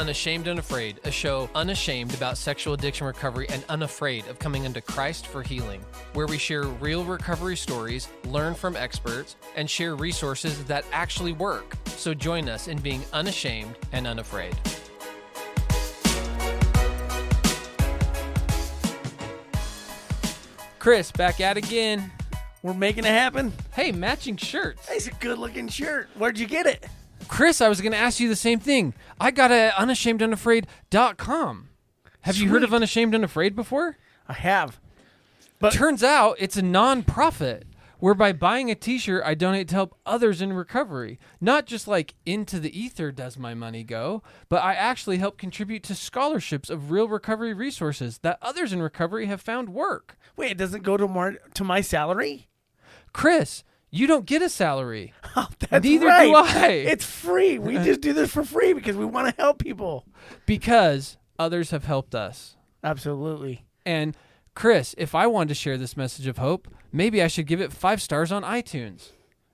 Unashamed and Afraid, a show unashamed about sexual addiction recovery and unafraid of coming unto Christ for healing, where we share real recovery stories, learn from experts, and share resources that actually work. So join us in being unashamed and unafraid. Chris, back at it again. We're making it happen. Hey, matching shirts. It's a good-looking shirt. Where'd you get it? Chris, I was going to ask you the same thing. I got it at unashamedunafraid.com. Have you heard of Unashamed and Afraid before? I have. But turns out it's a non-profit where by buying a t-shirt, I donate to help others in recovery. Not just like into the ether does my money go, but I actually help contribute to scholarships of real recovery resources that others in recovery have found work. Wait, it doesn't go to my salary? Chris, you don't get a salary. Oh, that's Neither right. do I. It's free. We just do this for free because we want to help people. Because others have helped us. Absolutely. And Chris, if I wanted to share this message of hope, maybe I should give it 5 stars on iTunes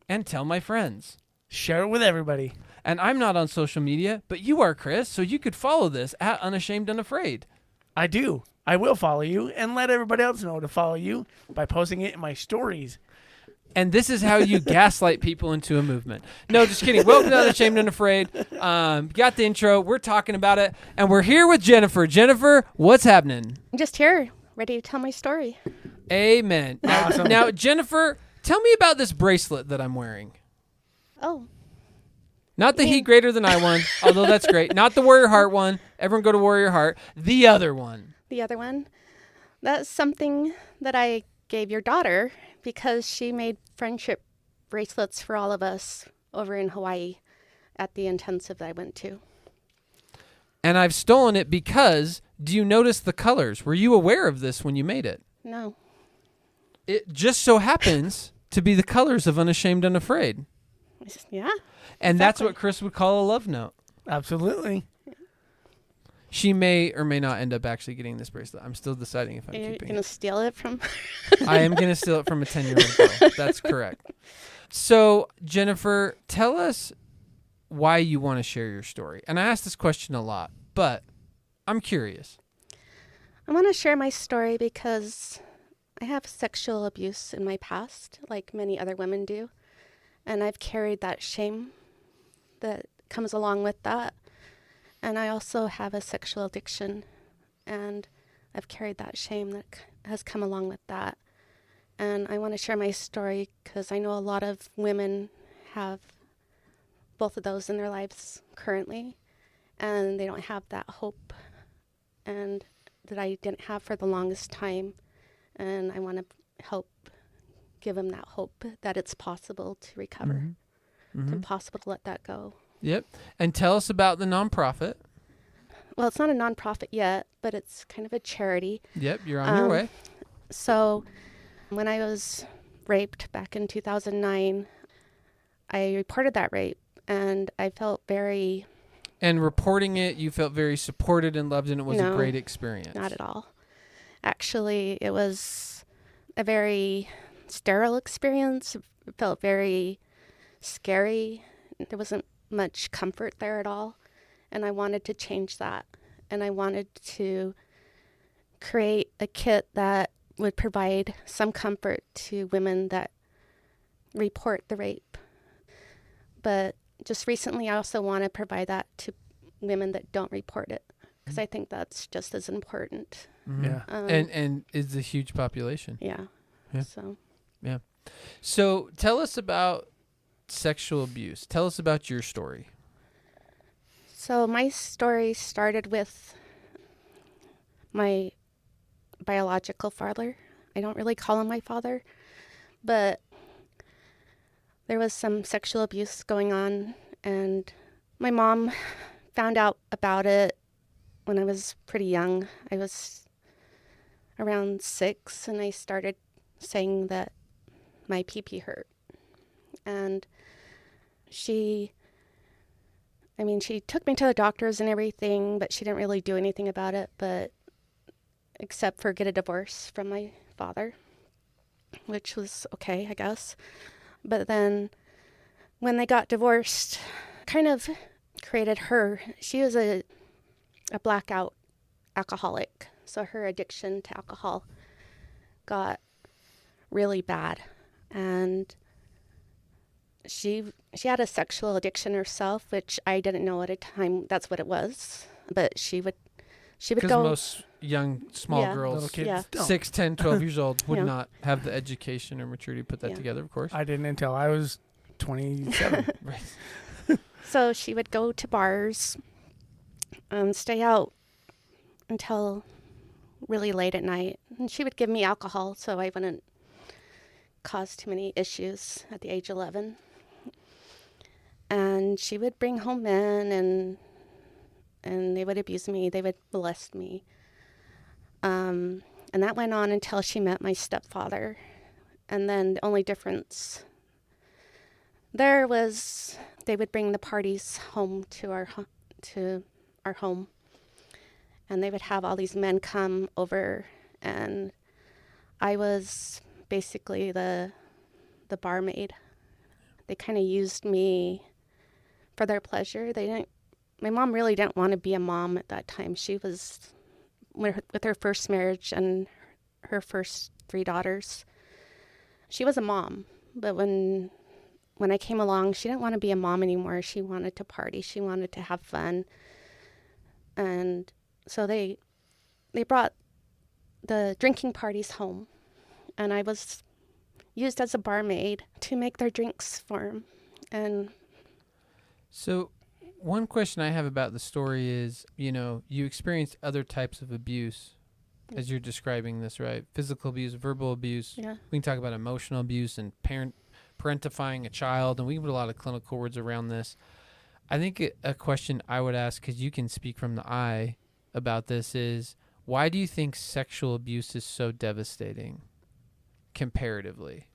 and tell my friends. Share it with everybody. And I'm not on social media, but you are, Chris, so you could follow this at Unashamed and Afraid. I do. I will follow you and let everybody else know to follow you by posting it in my stories. And this is how you gaslight people into a movement. No, just kidding. Welcome to Unashamed and Afraid. Got the intro. We're talking about it. And we're here with Jennifer. Jennifer, what's happening? I'm just here, ready to tell my story. Amen. Awesome. Now, Jennifer, tell me about this bracelet that I'm wearing. Oh. Not the Heat Greater Than I one, although that's great. Not the Warrior Heart one. Everyone go to Warrior Heart. The other one. The other one. That's something that I gave your daughter because she made friendship bracelets for all of us over in Hawaii at the intensive that I went to. And I've stolen it because, do you notice the colors? Were you aware of this when you made it? No. It just so happens to be the colors of Unashamed and Afraid. Yeah. And that's what Chris would call a love note. Absolutely. She may or may not end up actually getting this bracelet. I'm still deciding if I'm You're keeping going to it. steal it from... I am going to steal it from a 10-year-old girl. That's correct. So, Jennifer, tell us why you want to share your story. And I ask this question a lot, but I'm curious. I want to share my story because I have sexual abuse in my past, like many other women do. And I've carried that shame that comes along with that. And I also have a sexual addiction, and I've carried that shame that has come along with that. And I want to share my story because I know a lot of women have both of those in their lives currently, and they don't have that hope and that I didn't have for the longest time. And I want to help give them that hope that it's possible to recover. Mm-hmm. It's possible to let that go. Yep. And tell us about the nonprofit. Well, it's not a nonprofit yet, but it's kind of a charity. Yep, you're on your way. So when I was raped back in 2009, I reported that rape, and I felt very... And reporting it, you felt very supported and loved, and it was a great experience. Not at all. Actually, it was a very sterile experience. It felt very scary. There wasn't much comfort there at all. And I wanted to change that. And I wanted to create a kit that would provide some comfort to women that report the rape. But just recently, I also want to provide that to women that don't report it, because I think that's just as important. Mm-hmm. Yeah. And it's a huge population. Yeah. So tell us about sexual abuse. Tell us about your story. So my story started with my biological father. I don't really call him my father, but there was some sexual abuse going on, and my mom found out about it when I was pretty young. I was around 6, and I started saying that my pee-pee hurt. And she took me to the doctors and everything, but she didn't really do anything about it, but except for get a divorce from my father, which was okay, I guess. But then when they got divorced, kind of created her. She was a a blackout alcoholic. So her addiction to alcohol got really bad. And she had a sexual addiction herself, which I didn't know at a time that's what it was. But she would Because go. most young, small Yeah. girls, Little kids Yeah. don't. 6, 10, 12 years old, would Yeah. not have the education or maturity to put that Yeah. together, of course. I didn't until I was 27. Right. So she would go to bars and stay out until really late at night. And she would give me alcohol so I wouldn't cause too many issues at the age of 11. And she would bring home men and they would abuse me. They would molest me. And that went on until she met my stepfather. And then the only difference there was they would bring the parties home to our home. And they would have all these men come over, and I was basically the barmaid. They kind of used me for their pleasure. My mom really didn't want to be a mom at that time. She was with her first marriage and her first 3 daughters. She was a mom, but when I came along, she didn't want to be a mom anymore. She wanted to party. She wanted to have fun. And so they brought the drinking parties home, and I was used as a barmaid to make their drinks for them. And So one question I have about the story is, you experienced other types of abuse as you're describing this, right? Physical abuse, verbal abuse. yeah, We can talk about emotional abuse and parentifying a child, and we can put a lot of clinical words around this. I think a question I would ask, because you can speak from the I about this, is why do you think sexual abuse is so devastating comparatively?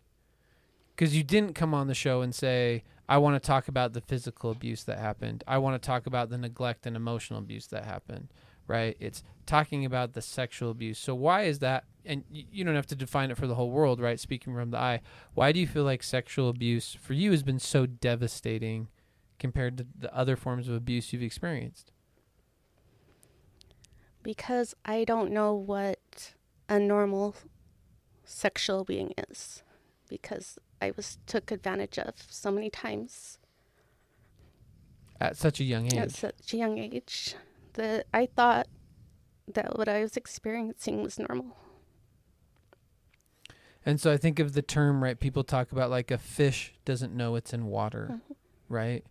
Because you didn't come on the show and say, I want to talk about the physical abuse that happened. I want to talk about the neglect and emotional abuse that happened, right? It's talking about the sexual abuse. So why is that? And you don't have to define it for the whole world, right? Speaking from the I, why do you feel like sexual abuse for you has been so devastating compared to the other forms of abuse you've experienced? because I don't know what a normal sexual being is, because I was took advantage of so many times At such a young at age. such a young age that I thought that what I was experiencing was normal. And so I think of the term, right, people talk about like a fish doesn't know it's in water, right?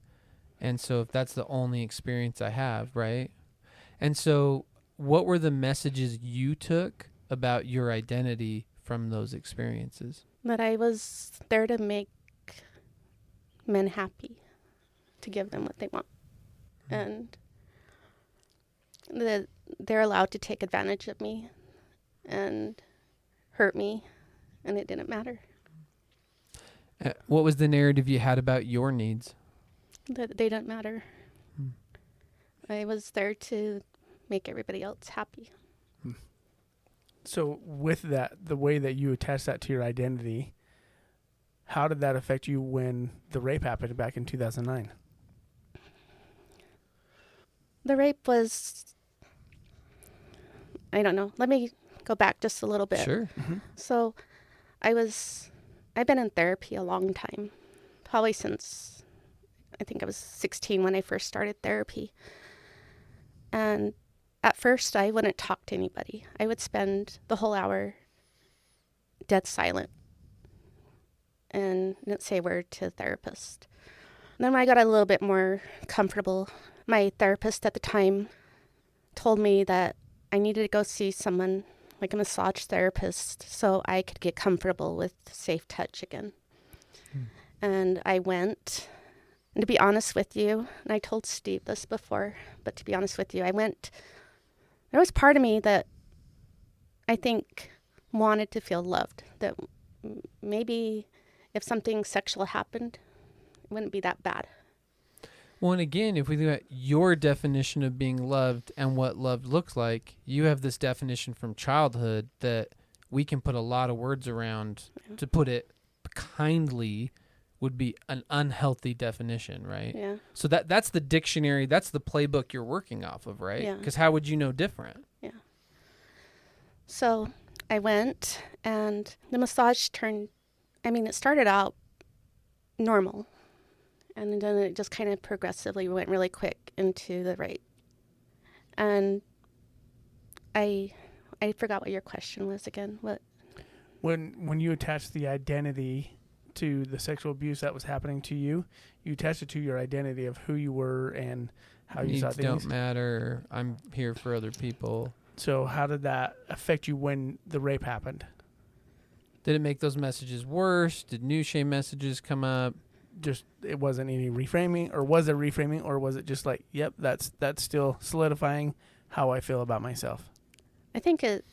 And so if that's the only experience I have, right? And so what were the messages you took about your identity from those experiences? That I was there to make men happy, to give them what they want. And that they're allowed to take advantage of me and hurt me, and it didn't matter. What was the narrative you had about your needs? That they didn't matter. I was there to make everybody else happy. So with that, the way that you attach that to your identity, how did that affect you when the rape happened back in 2009? The rape was, I don't know. Let me go back just a little bit. Sure. So I've been in therapy a long time, probably since I think I was 16 when I first started therapy. And at first I wouldn't talk to anybody. I would spend the whole hour dead silent and didn't say a word to the therapist. And then when I got a little bit more comfortable, my therapist at the time told me that I needed to go see someone, like a massage therapist, so I could get comfortable with safe touch again. And I went. And to be honest with you, and I told Steve this before, but to be honest with you, I went. There was part of me that I think wanted to feel loved, that maybe if something sexual happened, it wouldn't be that bad. Well, and again, if we look at your definition of being loved and what love looks like, you have this definition from childhood that we can put a lot of words around, to put it kindly, would be an unhealthy definition, right? Yeah. So that's the dictionary, that's the playbook you're working off of, right? Yeah. Because how would you know different? Yeah. So I went, and the massage it started out normal, and then it just kind of progressively went really quick into the rape. And I forgot what your question was again. What? When you attach the identity to the sexual abuse that was happening to you, you attach it to your identity of who you were and how you saw Needs things. don't matter. I'm here for other people. So how did that affect you when the rape happened? Did it make those messages worse? Did new shame messages come up? Just it wasn't any reframing, or was it reframing, or was it just like, yep, that's still solidifying how I feel about myself? I think it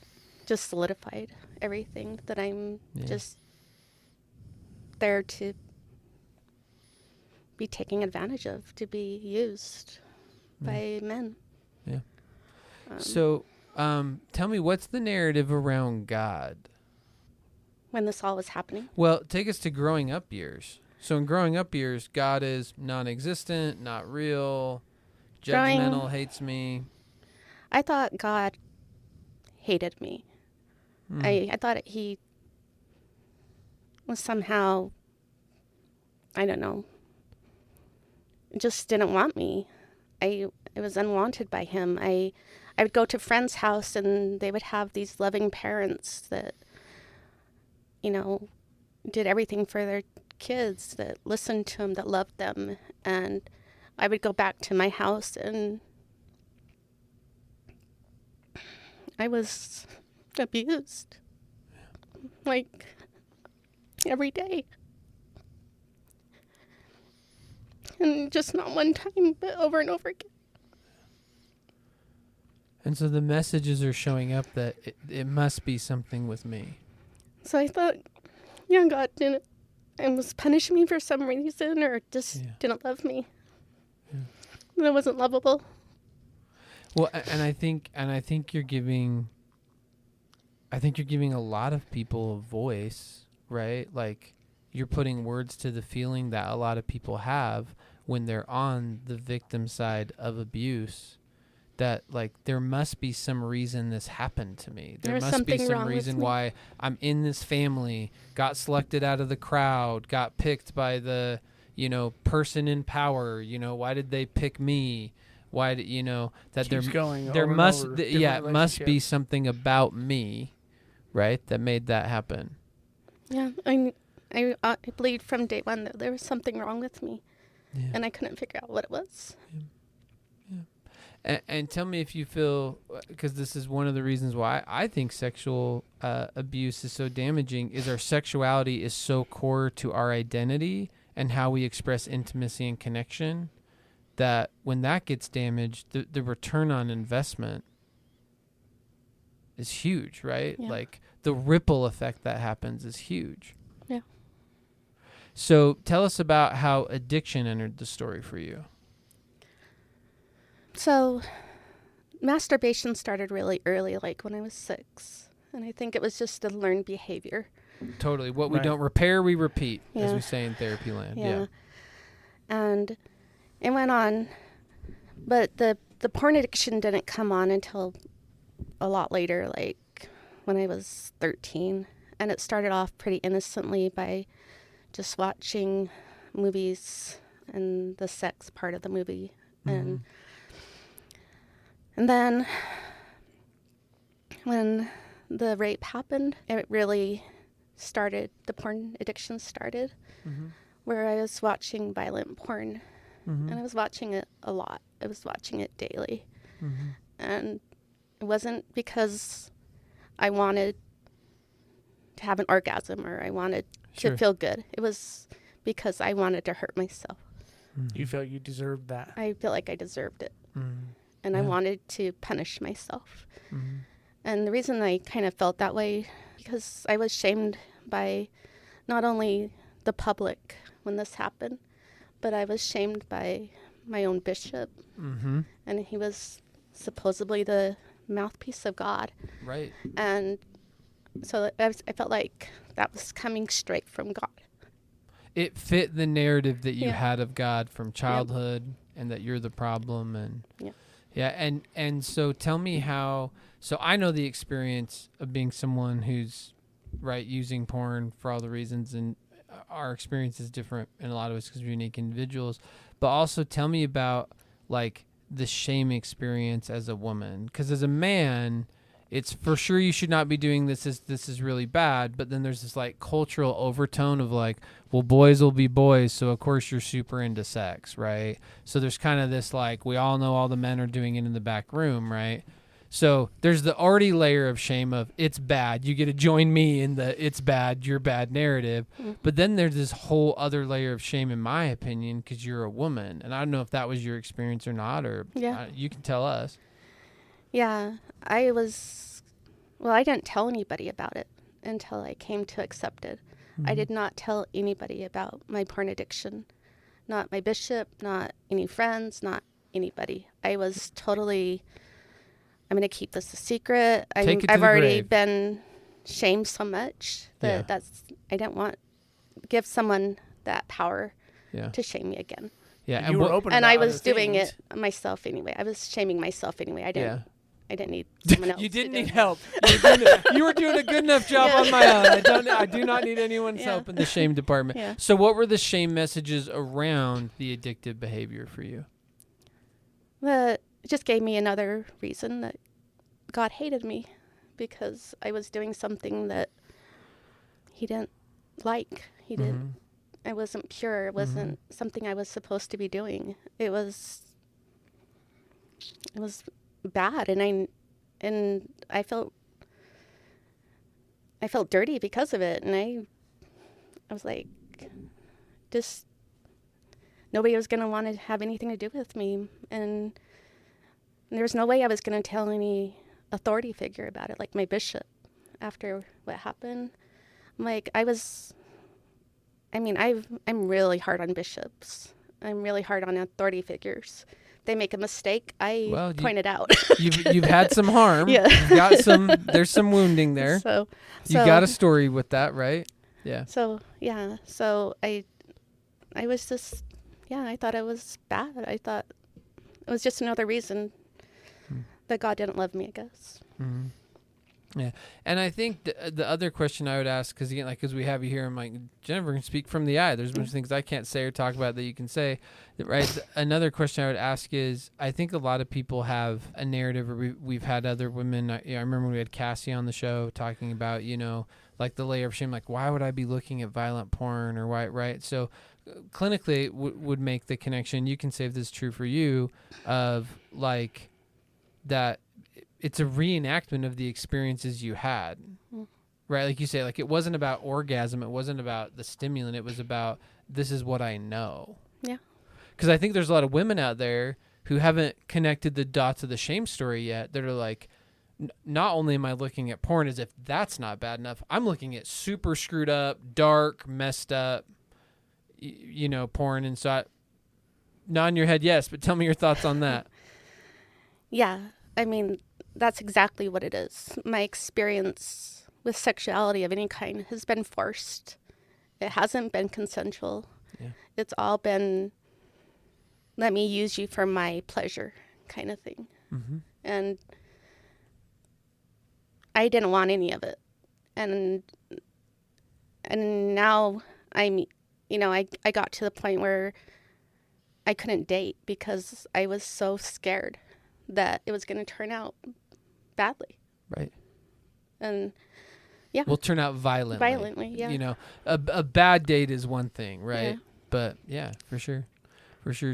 just solidified everything, that I'm just there to be taken advantage of, to be used by men. Yeah. So tell me, what's the narrative around God? When this all was happening? Well, take us to growing up years. So in growing up years, God is non-existent, not real, judgmental, hates me. I thought God hated me. I thought he was somehow, I don't know, just didn't want me. I was unwanted by him. I would go to friends' house, and they would have these loving parents that, did everything for their kids, that listened to them, that loved them. And I would go back to my house, and I was abused, like, every day. And just not one time, but over and over again. And so the messages are showing up that it must be something with me. So I thought, God didn't, and was punishing me for some reason, or just didn't love me. Yeah. And I wasn't lovable. Well, and I think you're giving a lot of people a voice, right? Like, you're putting words to the feeling that a lot of people have when they're on the victim side of abuse, that, like, there must be some reason this happened to me. There must be some reason why I'm in this family, got selected out of the crowd, got picked by the, person in power. Why did they pick me? Why did, that there must be something about me, right, that made that happen. Yeah, I believed from day one that there was something wrong with me, and I couldn't figure out what it was. Yeah. And tell me if you feel, because this is one of the reasons why I think sexual abuse is so damaging, is our sexuality is so core to our identity and how we express intimacy and connection, that when that gets damaged, the return on investment is huge, right? Yeah. Like, the ripple effect that happens is huge. Yeah. So tell us about how addiction entered the story for you. So masturbation started really early, like when I was 6. And I think it was just a learned behavior. Totally. What we don't repair, we repeat, as we say in therapy land. Yeah. And it went on, but the porn addiction didn't come on until a lot later, like when I was 13. And it started off pretty innocently by just watching movies and the sex part of the movie. Mm-hmm. And then when the rape happened, it really started, the porn addiction started, where I was watching violent porn. And I was watching it a lot. I was watching it daily. And it wasn't because I wanted to have an orgasm or I wanted to feel good. It was because I wanted to hurt myself. You felt you deserved that. I feel like I deserved it. And I wanted to punish myself. And the reason I kind of felt that way, because I was shamed by not only the public when this happened, but I was shamed by my own bishop. And he was supposedly the mouthpiece of God. Right. And so I felt like that was coming straight from God. it fit the narrative that you Yeah. had of God from childhood, and that you're the problem. And and so tell me how. So I know the experience of being someone who's using porn for all the reasons, and our experience is different in a lot of ways because we're unique individuals. But also tell me about like the shame experience as a woman, because as a man, it's for sure you should not be doing this. This is really bad. But then there's this like cultural overtone of like, well, boys will be boys, so of course you're super into sex, right? So there's kind of this like, we all know all the men are doing it in the back room, right? So there's the already layer of shame of it's bad. You get to join me in the it's bad, you're bad narrative. Mm-hmm. But then there's this whole other layer of shame, in my opinion, because you're a woman. And I don't know if that was your experience or not, or you can tell us. Yeah, I didn't tell anybody about it until I came to Accepted. Mm-hmm. I did not tell anybody about my porn addiction. Not my bishop, not any friends, not anybody. I was totally, I'm going to keep this a secret. I've already been shamed so much that I didn't want give someone that power to shame me again. Yeah, and you were open and about I was other doing things. it myself anyway. I was shaming myself anyway. I didn't. Yeah. I didn't need someone else. You didn't to do need it. help. You were doing a good enough job on my own. I do not need anyone's help in the shame department. Yeah. So what were the shame messages around the addictive behavior for you? It just gave me another reason that God hated me, because I was doing something that he didn't like. He didn't. I wasn't pure. It wasn't something I was supposed to be doing. It was bad, and I felt dirty because of it, and I was like, just nobody was going to want to have anything to do with me, and there was no way I was going to tell any authority figure about it, like my bishop, after what happened. I'm really hard on bishops. I'm really hard on authority figures. They make a mistake, I point it out. You've had some harm. Yeah. You've got there's some wounding there. So you got a story with that, right? Yeah. So I was just, I thought it was bad. I thought it was just another reason that God didn't love me, I guess. Mm-hmm. Yeah. And I think the other question I would ask, because again, because we have you here, I'm like, Jennifer can speak from the eye. There's a bunch of things I can't say or talk about that you can say, right? Another question I would ask is, I think a lot of people have a narrative, or we've had other women. I remember when we had Cassie on the show talking about, like the layer of shame, like why would I be looking at violent porn, or why, right? So clinically would make the connection. You can say if this is true for you, of like that. It's a reenactment of the experiences you had, right? Like you say, like it wasn't about orgasm. It wasn't about the stimulant. It was about, this is what I know. Yeah. Because I think there's a lot of women out there who haven't connected the dots of the shame story yet, that are like, not only am I looking at porn as if that's not bad enough, I'm looking at super screwed up, dark, messed up, porn. And so nod in your head, yes, but tell me your thoughts on that. Yeah. I mean, that's exactly what it is. My experience with sexuality of any kind has been forced. It hasn't been consensual. Yeah. It's all been, let me use you for my pleasure kind of thing. Mm-hmm. And I didn't want any of it. And now I got to the point where I couldn't date because I was so scared that it was going to turn out badly. Right. And yeah. Will turn out violently. Violently, yeah. A bad date is one thing, right? Yeah. But yeah, for sure.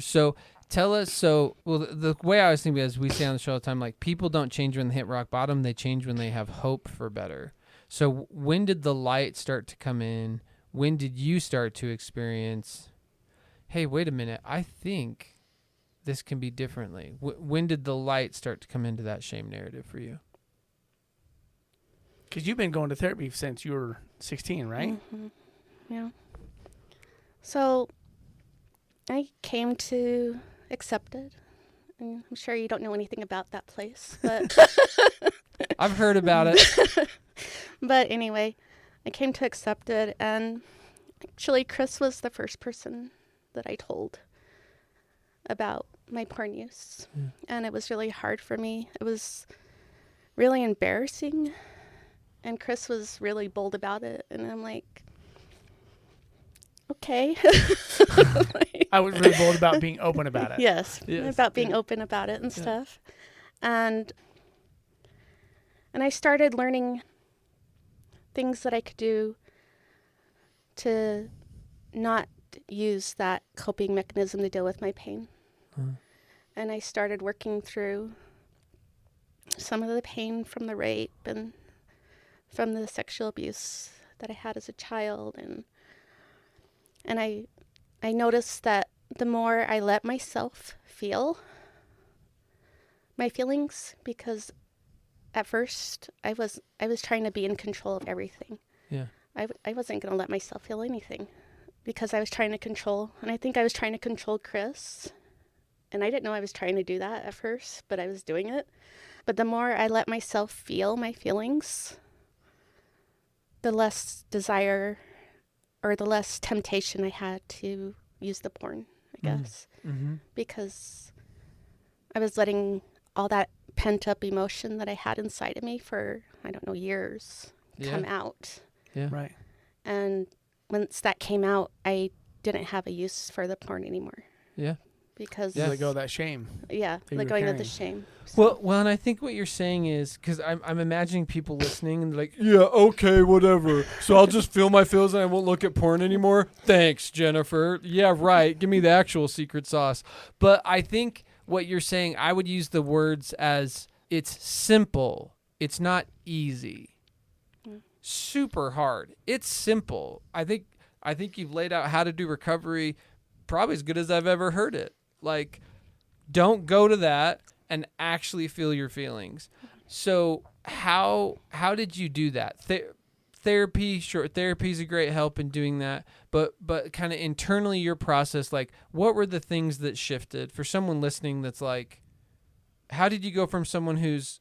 So tell us, the way I was thinking is, we say on the show all the time, like people don't change when they hit rock bottom, they change when they have hope for better. So when did the light start to come in? When did you start to experience, hey, wait a minute, I think this can be differently? When did the light start to come into that shame narrative for you? Because you've been going to therapy since you were 16, right? Mm-hmm. Yeah. So I came to Accepted. I'm sure you don't know anything about that place, but I've heard about it. But anyway, I came to Accepted, and Actually, Chris was the first person that I told about my porn use. Yeah. And it was really hard for me. It was really embarrassing. And Chris was really bold about it. And I'm like, okay. I was really bold about being open about it. Yes, Yes. about being open about it and stuff. And I started learning things that I could do to not use that coping mechanism to deal with my pain. And I started working through some of the pain from the rape and from the sexual abuse that I had as a child. And I noticed that the more I let myself feel my feelings, because at first I was trying to be in control of everything. Yeah. I wasn't going to let myself feel anything because I was trying to control, and I think I was trying to control Chris. And I didn't know I was trying to do that at first, but I was doing it. But the more I let myself feel my feelings, the less desire or the less temptation I had to use the porn, I guess. Mm-hmm. Because I was letting all that pent up emotion that I had inside of me for, I don't know, years come out. Yeah. Right. And once that came out, I didn't have a use for the porn anymore. Yeah. Because, Let go of that shame. yeah, you let were going of carrying. the shame. So, Well, and I think what you're saying is, because I'm imagining people listening and they're like, yeah, okay, whatever. So I'll just feel my feels and I won't look at porn anymore. Thanks, Jennifer. Yeah, right. Give me the actual secret sauce. But I think what you're saying, I would use the words as it's simple. It's not easy. Super hard. It's simple. I think you've laid out how to do recovery probably as good as I've ever heard it. Like, don't go to that and actually feel your feelings. So how did you do that? Therapy, sure, therapy is a great help in doing that, but kind of internally your process, like what were the things that shifted for someone listening that's like, how did you go from someone who's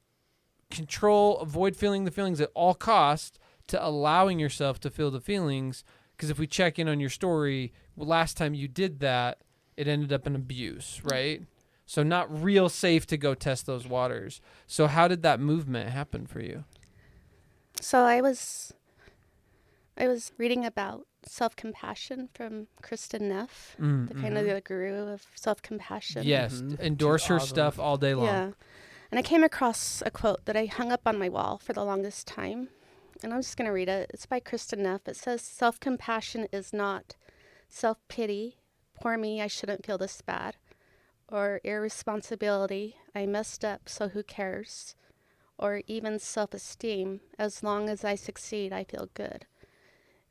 avoid feeling the feelings at all cost to allowing yourself to feel the feelings? Because if we check in on your story, last time you did that, it ended up in abuse, right? So not real safe to go test those waters. So how did that movement happen for you? So I was reading about self-compassion from Kristen Neff, the kind of the guru of self-compassion. Yes, endorse She's her awesome. stuff all day long. Yeah. And I came across a quote that I hung up on my wall for the longest time. And I'm just going to read it. It's by Kristen Neff. It says, self-compassion is not self-pity, poor me, I shouldn't feel this bad, or irresponsibility, I messed up, so who cares, or even self-esteem, as long as I succeed, I feel good.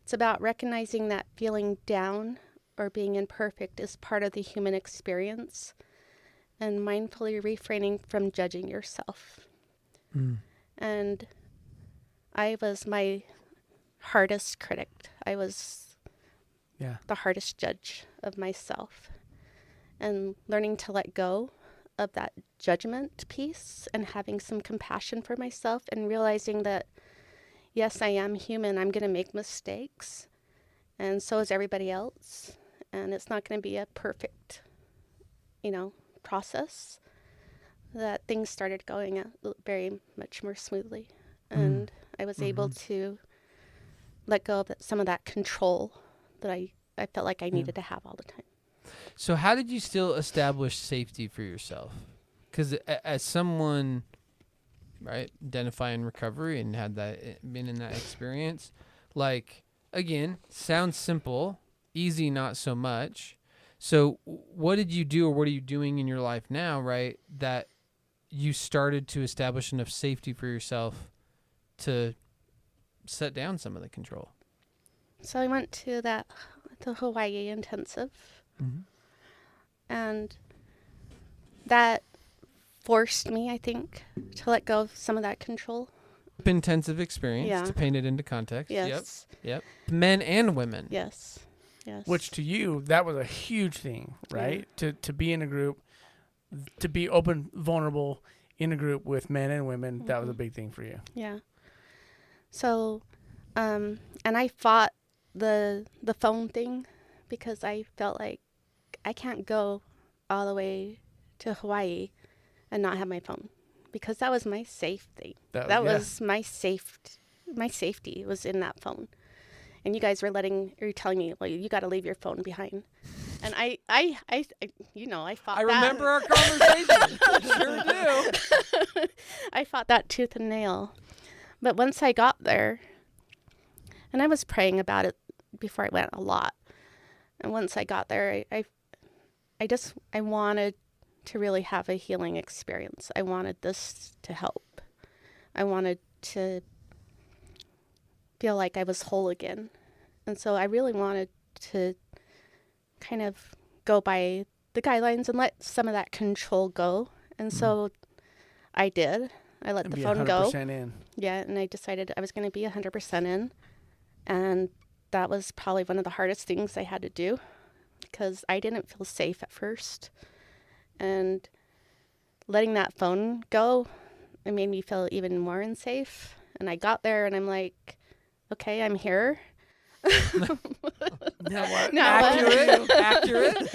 It's about recognizing that feeling down or being imperfect is part of the human experience and mindfully refraining from judging yourself. And I was my hardest critic. I was the hardest judge of myself. And learning to let go of that judgment piece and having some compassion for myself and realizing that, yes, I am human. I'm going to make mistakes. And so is everybody else. And it's not going to be a perfect, process. That things started going very much more smoothly. And I was able to let go of some of that control that I felt like I needed to have all the time. So how did you still establish safety for yourself? Because as someone, right, identifying recovery and had been in that experience, like, again, sounds simple, easy, not so much. So what did you do, or what are you doing in your life now, right, that you started to establish enough safety for yourself to set down some of the control? So I went to the Hawaii intensive, and that forced me, I think, to let go of some of that control. Intensive experience, to paint it into context. Yes. Yep. Men and women. Yes. Which to you, that was a huge thing, right? To be in a group, to be open, vulnerable in a group with men and women, that was a big thing for you. Yeah. So, and I fought the phone thing, because I felt like I can't go all the way to Hawaii and not have my phone, because that was my safe thing. That was my safety was in that phone. And you guys were telling me, well, you got to leave your phone behind. And I fought that. I remember our conversation. Sure do. I fought that tooth and nail. But once I got there, and I was praying about it before I went a lot. And once I got there, I wanted to really have a healing experience. I wanted this to help. I wanted to feel like I was whole again. And so I really wanted to kind of go by the guidelines and let some of that control go. And so I did. I let the phone go. 100% in. Yeah, and I decided I was going to be 100% in. And that was probably one of the hardest things I had to do, because I didn't feel safe at first. And letting that phone go, it made me feel even more unsafe. And I got there and I'm like, okay, I'm here. Now what? Accurate.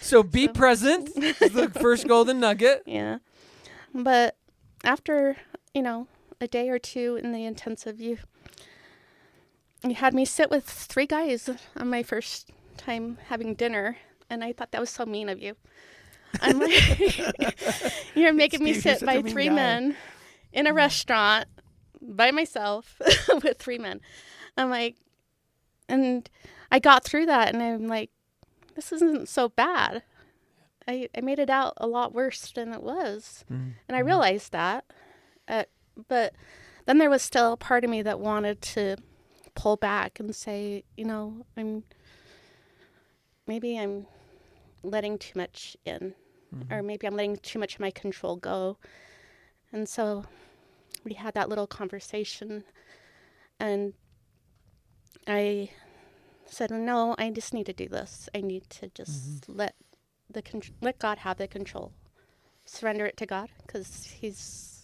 So be present is the first golden nugget. Yeah. But after, a day or two in the intensive, you had me sit with 3 guys on my first time having dinner. And I thought that was so mean of you. I'm like, you're making me sit by 3 men in a restaurant by myself with 3 men. I'm like, and I got through that and I'm like, this isn't so bad. I made it out a lot worse than it was. Mm-hmm. And I realized that. But then there was still a part of me that wanted to pull back and say, maybe I'm letting too much in, or maybe I'm letting too much of my control go. And so we had that little conversation, and I said, no, I just need to do this. I need to just let God have the control. Surrender it to God, because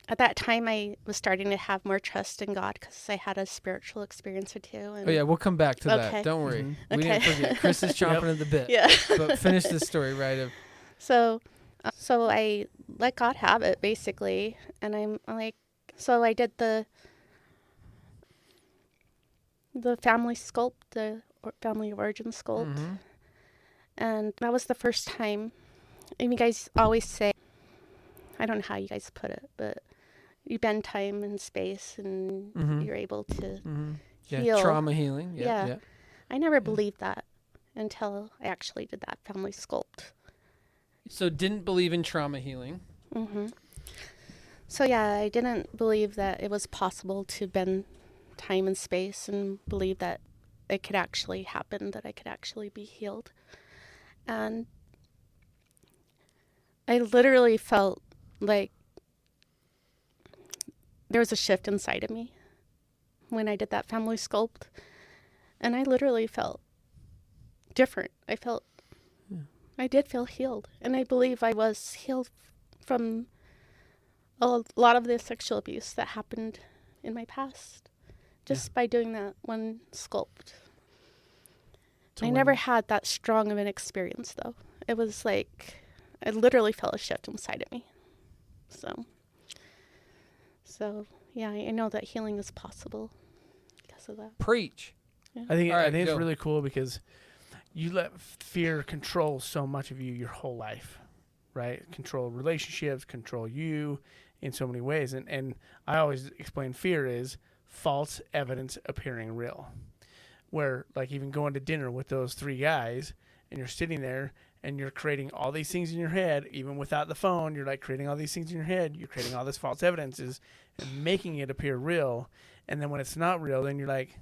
at that time, I was starting to have more trust in God, because I had a spiritual experience or two. And we'll come back to that. Don't worry. Mm-hmm. We didn't forget. Chris is chomping at the bit. Yeah. But finish this story, right? So I let God have it, basically. And I'm like, so I did the family sculpt, the family origin sculpt. Mm-hmm. And that was the first time. And you guys always say, I don't know how you guys put it, but you bend time and space, and you're able to heal. Trauma healing. Yeah. I never believed that until I actually did that family sculpt. So didn't believe in trauma healing. Mm-hmm. So I didn't believe that it was possible to bend time and space, and believe that it could actually happen, that I could actually be healed. And I literally felt like there was a shift inside of me when I did that family sculpt. And I literally felt different. I did feel healed. And I believe I was healed from a lot of the sexual abuse that happened in my past, just by doing that one sculpt. I never had that strong of an experience, though. It was like, I literally felt a shift inside of me. So I know that healing is possible because of that. Preach. Yeah. I think it's really cool, because you let fear control so much of you your whole life, right? Control relationships, control you in so many ways. And I always explain fear is false evidence appearing real. Where, like, even going to dinner with those 3 guys, and you're sitting there and you're creating all these things in your head, even without the phone, you're like creating all these things in your head. You're creating all this false evidences and making it appear real. And then when it's not real, then you're like,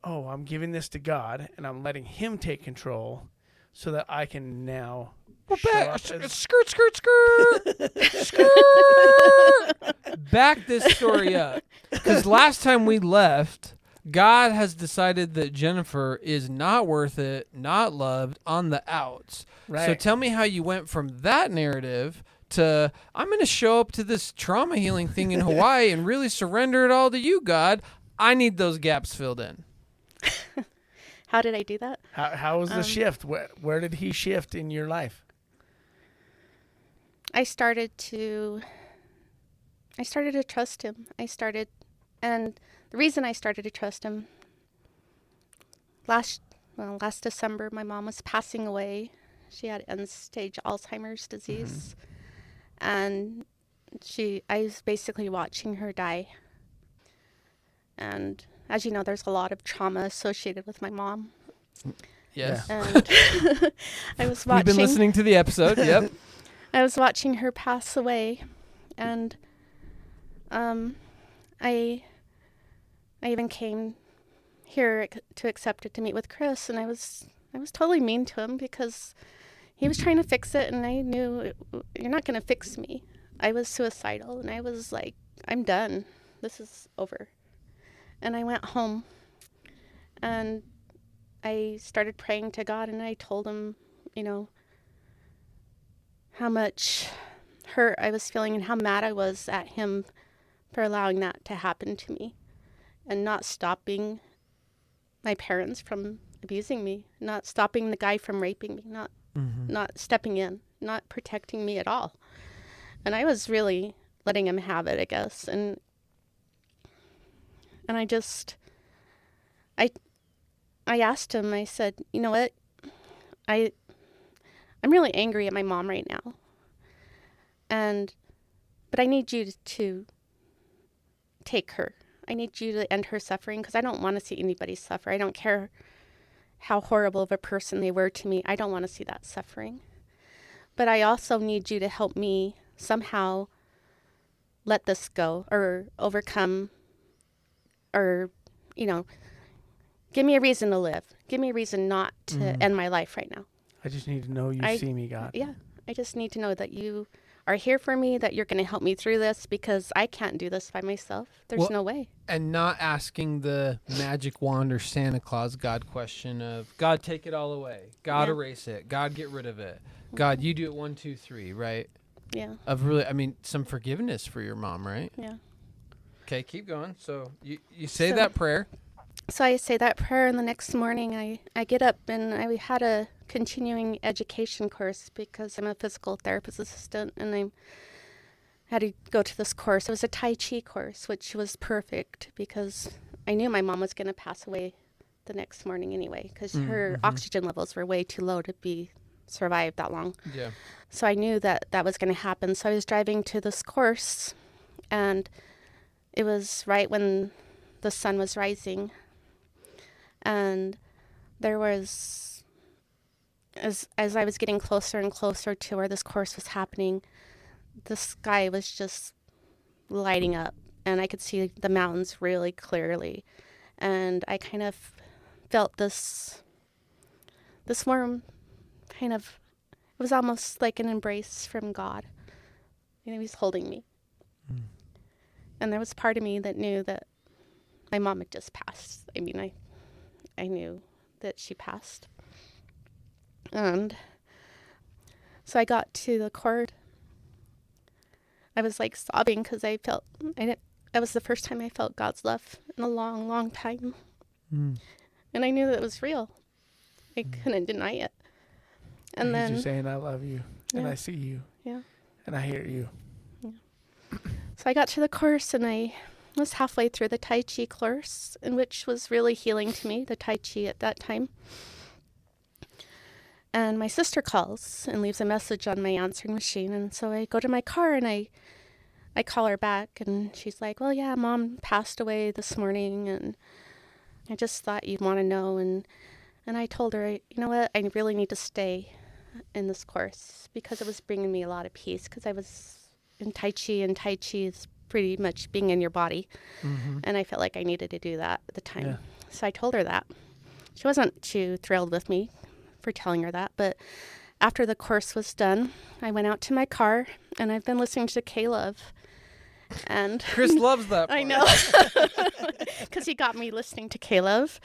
oh, I'm giving this to God and I'm letting him take control so that I can now skirt. Back this story up. Because last time we left, God has decided that Jennifer is not worth it, not loved, on the outs. Right. So tell me how you went from that narrative to, I'm going to show up to this trauma healing thing in Hawaii and really surrender it all to you, God. I need those gaps filled in. How did I do that? How was the shift? Where did he shift in your life? I started to trust him. And the reason I started to trust him, last December, my mom was passing away. She had end-stage Alzheimer's disease. And I was basically watching her die. And as you know, there's a lot of trauma associated with my mom. Yes. And I was watching. We've been listening to the episode. Yep. I was watching her pass away, and I even came here to accept it to meet with Chris, and I was totally mean to him because he was trying to fix it, and I knew you're not going to fix me. I was suicidal, and I was like, I'm done. This is over. And I went home, and I started praying to God, and I told him, how much hurt I was feeling and how mad I was at him for allowing that to happen to me and not stopping my parents from abusing me, not stopping the guy from raping me, not stepping in, not protecting me at all. And I was really letting him have it, I guess. And I asked him, I said, you know what? I'm really angry at my mom right now. But I need you to take her. I need you to end her suffering because I don't want to see anybody suffer. I don't care how horrible of a person they were to me. I don't want to see that suffering. But I also need you to help me somehow let this go or overcome or, give me a reason to live. Give me a reason not to end my life right now. I just need to know you see me, God. Yeah. I just need to know that you are here for me, that you're going to help me through this because I can't do this by myself. There's no way. And not asking the magic wand or Santa Claus God question of, God, take it all away. God, erase it. God, get rid of it. God, you do it 1, 2, 3, right? Yeah. Of really, some forgiveness for your mom, right? Yeah. Okay, keep going. So you say that prayer. So I say that prayer, and the next morning I get up, and I had a continuing education course because I'm a physical therapist assistant, and I had to go to this course. It was a Tai Chi course, which was perfect because I knew my mom was going to pass away the next morning anyway because her oxygen levels were way too low to survive that long. Yeah. So I knew that was going to happen. So I was driving to this course, and it was right when the sun was rising. And there was, as I was getting closer and closer to where this course was happening, the sky was just lighting up, and I could see the mountains really clearly. And I kind of felt this warm kind of, it was almost like an embrace from God. He was holding me. And there was part of me that knew that my mom had just passed. I knew that she passed. And so I got to the court. I was like sobbing because that was the first time I felt God's love in a long, long time. And I knew that it was real. I couldn't deny it. And then He's just saying, I love you, and I see you, and I hear you. Yeah. So I got to the course, and I was halfway through the Tai Chi course, which was really healing to me, the Tai Chi at that time. And my sister calls and leaves a message on my answering machine. And so I go to my car and I call her back, and she's like, well, yeah, Mom passed away this morning, and I just thought you'd want to know. And I told her, you know what, I really need to stay in this course because it was bringing me a lot of peace because I was in Tai Chi, and Tai Chi is pretty much being in your body. And I felt like I needed to do that at the time. Yeah. So I told her that. She wasn't too thrilled with me for telling her that, but after the course was done, I went out to my car, and I've been listening to K-Love. And Chris loves that part. I know. Because he got me listening to K-Love,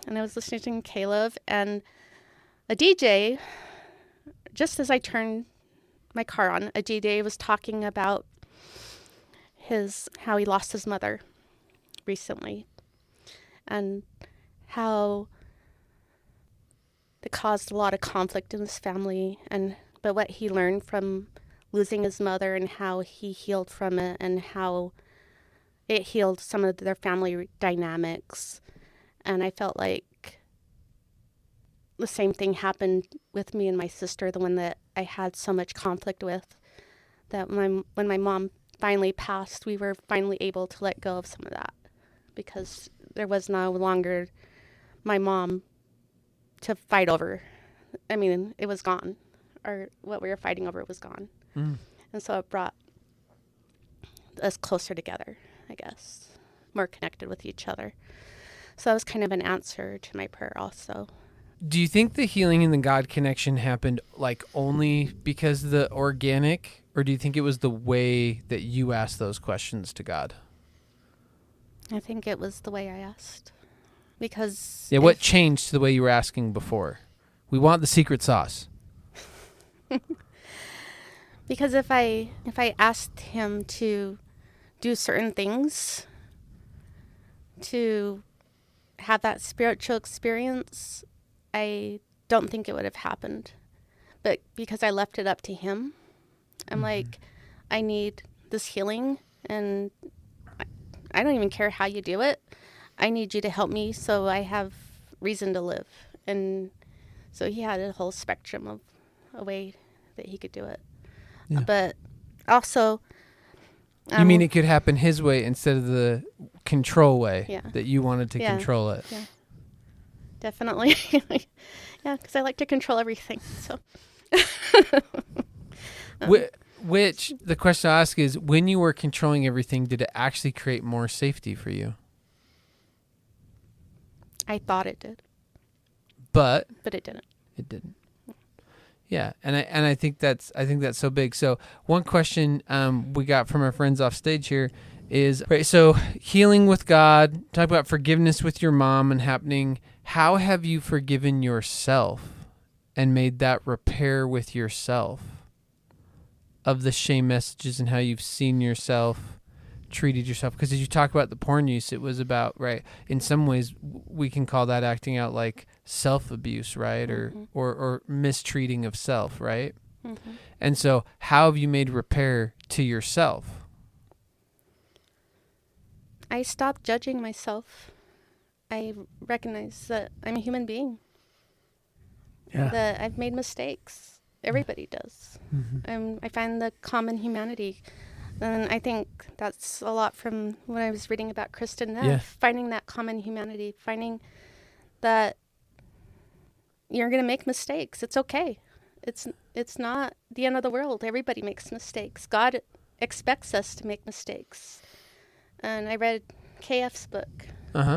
and I was listening to K-Love, and a DJ, just as I turned my car on, a DJ was talking about how he lost his mother recently. and how it caused a lot of conflict in his family, but what he learned from losing his mother and how he healed from it and how it healed some of their family dynamics. And I felt like the same thing happened with me and my sister, the one that I had so much conflict with, that when my mom finally passed, we were finally able to let go of some of that because there was no longer my mom to fight over. I mean, it was gone, or what we were fighting over was gone. And so it brought us closer together, I guess, more connected with each other. So that was kind of an answer to my prayer also. Do you think the healing and the God connection happened like only because of the organic, or do you think it was the way that you asked those questions to God? I think it was the way I asked. Because what changed to the way you were asking before? We want the secret sauce. Because if I asked him to do certain things, to have that spiritual experience, I don't think it would have happened. But because I left it up to him, I'm like, I need this healing, and I don't even care how you do it. I need you to help me so I have reason to live. And so he had a whole spectrum of a way that he could do it. Yeah. But also... you mean it could happen his way instead of the control way that you wanted to control it? Yeah, definitely. Yeah, because I like to control everything. So, which the question I ask is, when you were controlling everything, did it actually create more safety for you? I thought it did, but it didn't. It didn't. Yeah, and I think that's so big. So one question we got from our friends off stage here is, right, so healing with God, talk about forgiveness with your mom and happening. How have you forgiven yourself and made that repair with yourself of the shame messages and how you've seen yourself, treated yourself? Because as you talk about the porn use, it was about, right, in some ways we can call that acting out like self-abuse, right? Or mistreating of self, right? And so how have you made repair to yourself? I stopped judging myself. I recognize that I'm a human being. Yeah. That I've made mistakes. Everybody does. I find the common humanity. And I think that's a lot from when I was reading about Kristen Neff, finding that common humanity, finding that you're going to make mistakes. It's okay. It's not the end of the world. Everybody makes mistakes. God expects us to make mistakes. And I read KF's book.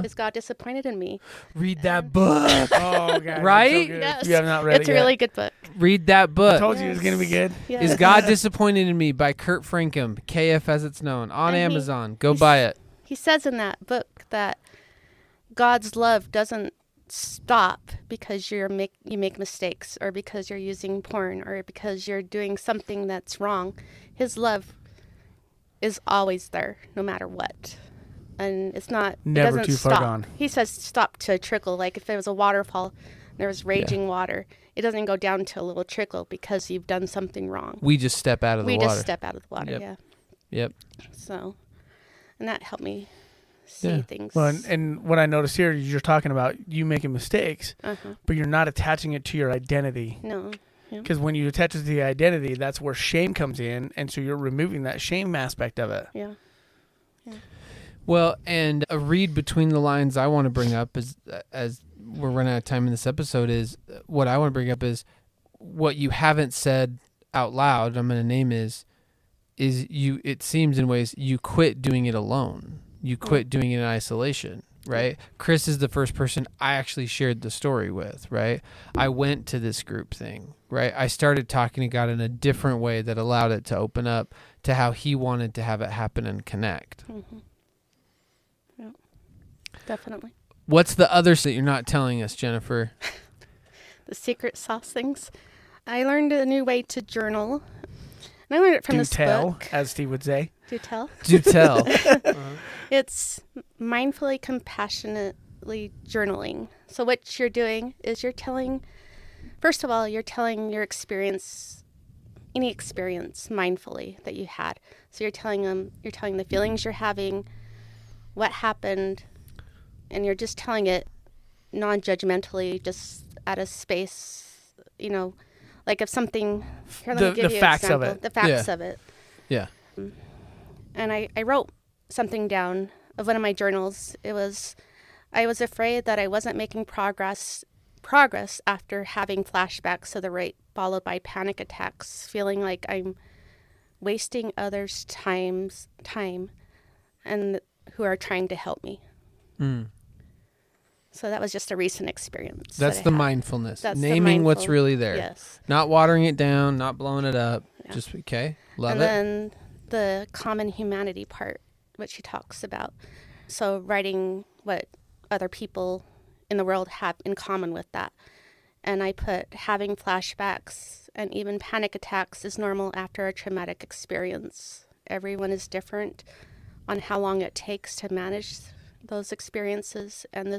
Is God disappointed in me? Read that book. Oh, God. Right? So yes. You have not read it It's yet. a really good book. Read that book. I told you it was going to be good. Yes. Is God Disappointed in Me by Kurt Francom, KF as it's known, on Amazon. Go buy it. He says in that book that God's love doesn't stop because you make mistakes or because you're using porn or because you're doing something that's wrong. His love is always there, no matter what. And it's not... Never it doesn't too stop. far gone. He says stop to a trickle. Like if there was a waterfall and there was raging water, it doesn't go down to a little trickle because you've done something wrong. We just step out of the water. We just step out of the water, Yep. yeah. Yep. So, and that helped me see things. Well, and what I noticed here is you're talking about you making mistakes, but you're not attaching it to your identity. No. Because when you attach it to the identity, that's where shame comes in, and so you're removing that shame aspect of it. Yeah. Well, and a read between the lines I want to bring up is, as we're running out of time in this episode, is what I want to bring up is what you haven't said out loud. I'm going to name is you. It seems in ways you quit doing it alone. You quit doing it in isolation, right? Chris is the first person I actually shared the story with, right? I went to this group thing, right? I started talking to God in a different way that allowed it to open up to how he wanted to have it happen and connect. Yeah, definitely. What's the others that you're not telling us, Jennifer? The secret sauce things. I learned a new way to journal. And I learned it from this book. As Steve would say. Do tell. Do tell. It's mindfully compassionate basically journaling. So what you're doing is first of all, you're telling your experience, any experience mindfully that you had. So you're telling the feelings you're having, what happened, and you're just telling it non-judgmentally, just at a space, like if something, here, let me give you an facts example. of it. The facts of it. Yeah. And I wrote something down of one of my journals. I was afraid that I wasn't making progress after having flashbacks of the rape, followed by panic attacks, feeling like I'm wasting others' time and who are trying to help me. So that was just a recent experience. That's the mindfulness. That's naming what's really there. Yes. Not watering it down, not blowing it up. Yeah. Just, okay. Love and it. And then the common humanity part, which she talks about. So writing what other people in the world have in common with that. And I put having flashbacks and even panic attacks is normal after a traumatic experience. Everyone is different on how long it takes to manage those experiences and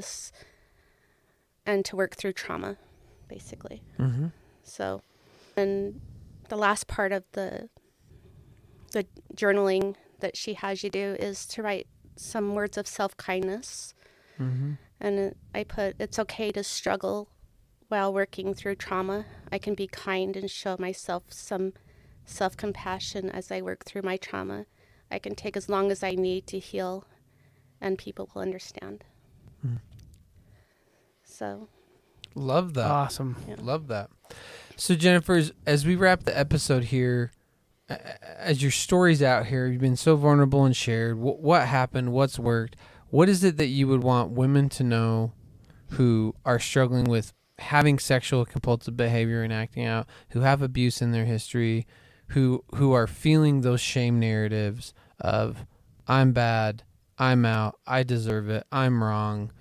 to work through trauma, basically. Mm-hmm. So, and the last part of the journaling that she has you do is to write some words of self-kindness. Mm-hmm. And I put, it's okay to struggle while working through trauma. I can be kind and show myself some self-compassion as I work through my trauma. I can take as long as I need to heal, and people will understand. So. Love that. Awesome. Yeah. Love that. So Jennifer, as we wrap the episode here, as your story's out here, you've been so vulnerable and shared. What happened? What's worked? What is it that you would want women to know who are struggling with having sexual compulsive behavior and acting out, who have abuse in their history, who are feeling those shame narratives of I'm bad, I'm out, I deserve it, I'm wrong,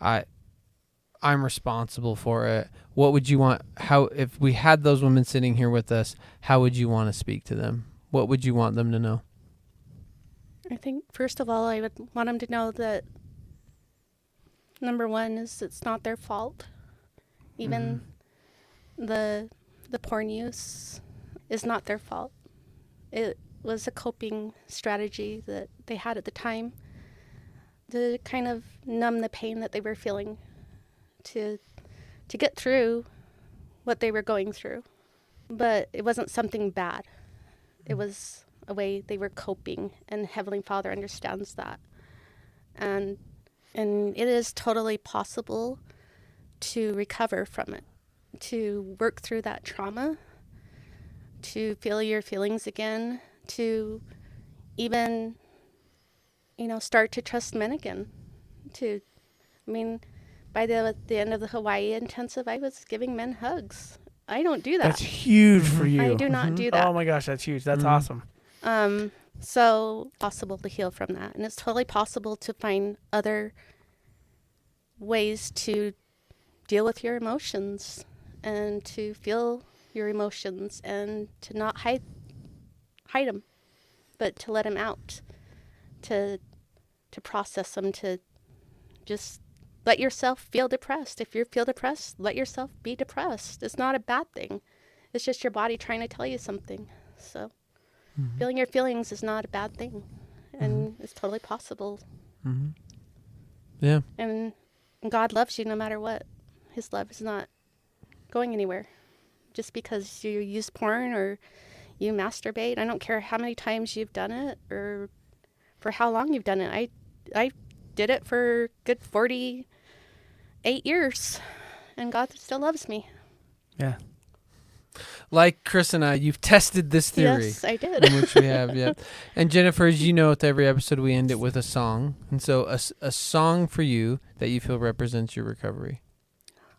I'm responsible for it? What would you want? How, if we had those women sitting here with us, how would you want to speak to them? What would you want them to know? I think, first of all, I would want them to know that, number one, is it's not their fault. Even the porn use is not their fault. It was a coping strategy that they had at the time to kind of numb the pain that they were feeling, to get through what they were going through. But it wasn't something bad. It was a way they were coping, and Heavenly Father understands that. And it is totally possible to recover from it, to work through that trauma, to feel your feelings again, to even, start to trust men again. By the end of the Hawaii intensive, I was giving men hugs. I don't do that. That's huge for you. I do not do that. Oh my gosh, that's huge. That's awesome. So possible to heal from that. And it's totally possible to find other ways to deal with your emotions and to feel your emotions and to not hide them, but to let them out, to process them, to just let yourself feel depressed. If you feel depressed, let yourself be depressed. It's not a bad thing. It's just your body trying to tell you something. So feeling your feelings is not a bad thing, and it's totally possible. Yeah. And God loves you no matter what. His love is not going anywhere. Just because you use porn or you masturbate, I don't care how many times you've done it or for how long you've done it. I did it for good 48 years, and God still loves me. Yeah. Like Chris and I, you've tested this theory. Yes, I did. In which we have, yeah. And Jennifer, as you know, with every episode, we end it with a song. And so a song for you that you feel represents your recovery.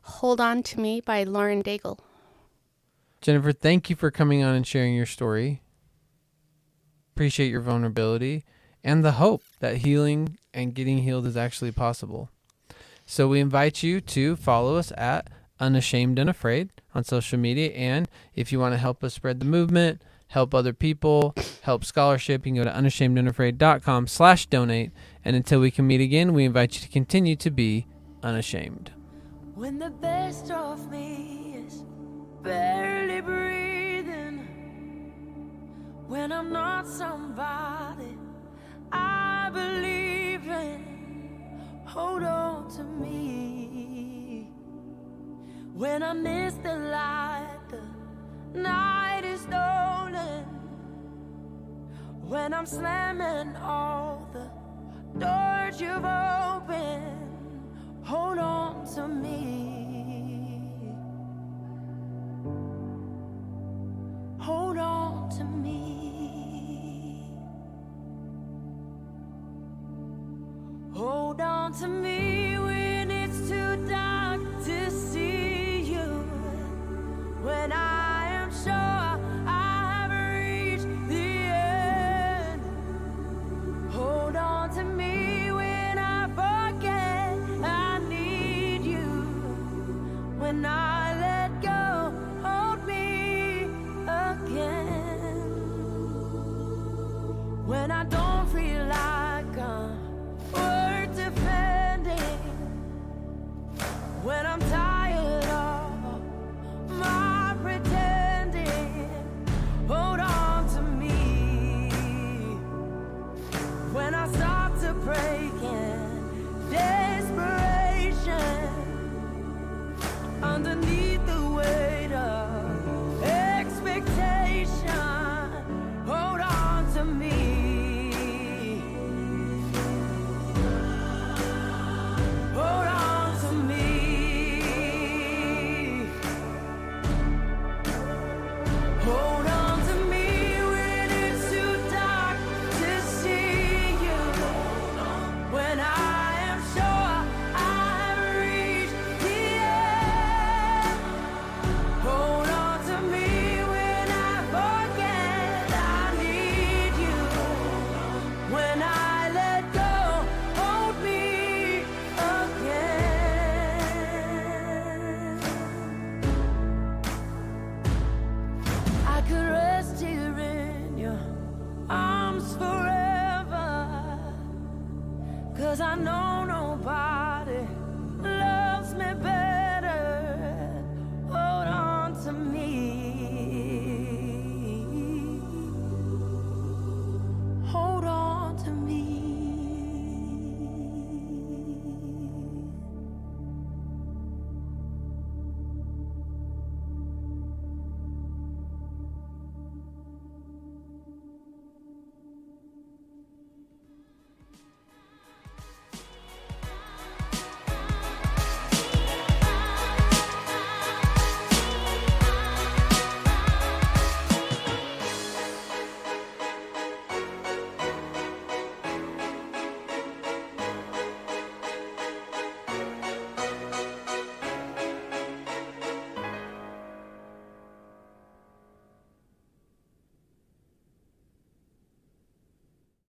Hold On to Me by Lauren Daigle. Jennifer, thank you for coming on and sharing your story. Appreciate your vulnerability and the hope that healing and getting healed is actually possible. So we invite you to follow us at Unashamed and Afraid on social media. And if you want to help us spread the movement, help other people, help scholarship, you can go to unashamedandafraid.com/donate. And until we can meet again, we invite you to continue to be Unashamed. When the best of me is barely breathing, when I'm not somebody I believe in, hold on to me. When I miss the light, the night is stolen. When I'm slamming all the doors you've opened, hold on to me. Hold on to me. Hold on to me when it's too dark to see you. When I am sure I have reached the end. Hold on to me when I forget I need you. When I let go, hold me again. When I don't feel like I'm worth defending. When I'm tired of my pretending, hold on to me. When I start to break in desperation, underneath the weight of expectation, hold on to me. Hold on to me. Hold on to me when it's too dark to see you. When I am sure I've reached the end. Hold on to me when I forget I need you. When I let go, hold me again. I could rest here in your arms forever, 'cause I know